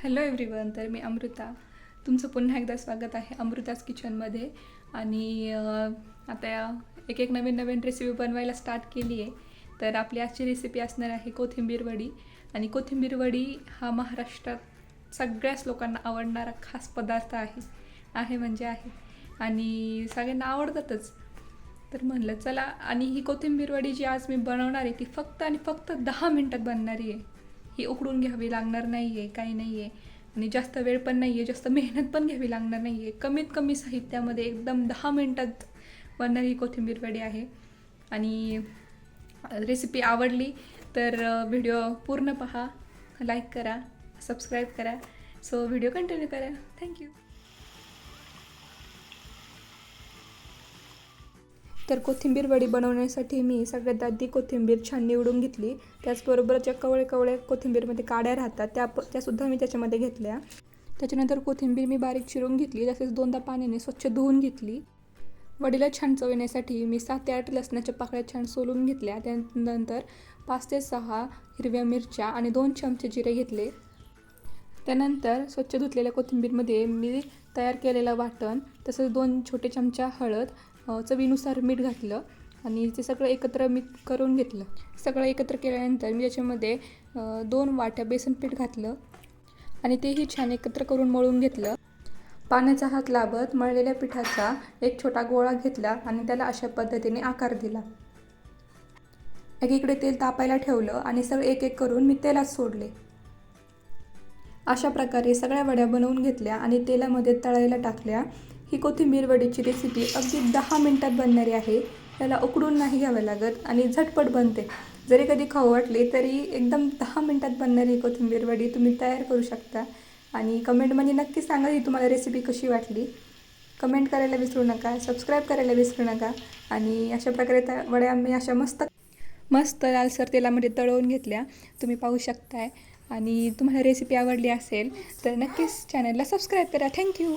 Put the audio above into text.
Hello everyone. तर मी अमृता. तुमचं पुन्हा एकदा स्वागत आहे अमृताज किचनमध्ये. आणि आता एक एक नवीन नवीन रेसिपी बनवायला स्टार्ट केली आहे. तर आपली आजची रेसिपी असणार आहे कोथिंबीर वडी. आणि कोथिंबीर वडी हा महाराष्ट्रात सगळ्याच लोकांना आवडणारा खास पदार्थ आहे म्हणजे आहे. आणि सगळ्यांना आवडतातच. तर म्हणलं चला, आणि ही कोथिंबीर वडी जी आज मी बनवणार आहे ती फक्त आणि फक्त 10 मिनटात बनणारी आहे. ही उकडून घ्यावी लागणार नाही आहे, काही नाही आहे. आणि जास्त वेळ पण नाही आहे, जास्त मेहनत पण घ्यावी लागणार नाही आहे. कमीत कमी साहित्यामध्ये एकदम 10 मिनटात बनणारी ही कोथिंबीर वडी आहे. आणि रेसिपी आवडली तर व्हिडिओ पूर्ण पहा, लाईक करा, सबस्क्राईब करा. सो व्हिडिओ कंटिन्यू करा. थँक्यू. तर कोथिंबीर वडी बनवण्यासाठी मी सगळ्यात आधी कोथिंबीर छान निवडून घेतली. त्याचबरोबर ज्या कवळे कवळे कोथिंबीरमध्ये काड्या राहतात त्यासुद्धा मी त्याच्यामध्ये घेतल्या. त्याच्यानंतर कोथिंबीर मी बारीक चिरून घेतली, तसेच 2दा पाण्याने स्वच्छ धुवून घेतली. वडीला छान चव येण्यासाठी मी 7 ते 8 लसणाच्या पाकळ्या छान सोलून घेतल्या. त्यानंतर 5 ते 6 हिरव्या मिरच्या आणि 2 चमचे जिरे घेतले. त्यानंतर स्वच्छ धुतलेल्या कोथिंबीरमध्ये मी तयार केलेलं वाटण, तसंच 2 छोटे चमचा हळद, चवीनुसार मीठ घातलं आणि ते सगळं एकत्र करून घेतलं. सगळं एकत्र केल्यानंतर मी त्याच्यामध्ये 2 वाट्या बेसन पीठ घातलं आणि तेही छान एकत्र करून मळून घेतलं. पाण्याचा हात लावत मळलेल्या पिठाचा एक छोटा गोळा घेतला आणि त्याला अशा पद्धतीने आकार दिला. एकीकडे तेल तापायला ठेवलं आणि सगळं एक एक करून मी तेलात सोडले. अशा प्रकारे सगळ्या वड्या बनवून घेतल्या आणि तेलामध्ये तळायला टाकल्या. ही कोथिंबीर वडीची रेसिपी अगदी 10 मिनटात बनणारी आहे. याला उकडून नाही घ्यावं लागत आणि झटपट बनते. जरी कधी खाऊ वाटली तरी एकदम 10 मिनटात बनणारी कोथिंबीर वडी तुम्ही तयार करू शकता. आणि कमेंटमध्ये नक्की सांगा ही तुम्हाला रेसिपी कशी वाटली. कमेंट करायला विसरू नका, सबस्क्राईब करायला विसरू नका. आणि अशा प्रकारे त्या वड्या मी अशा मस्त लालसर तेलामध्ये तळवून घेतल्या, तुम्ही पाहू शकताय. आणि तुम्हाला रेसिपी आवडली असेल तर नक्कीच चॅनलला सबस्क्राईब करा. थँक्यू.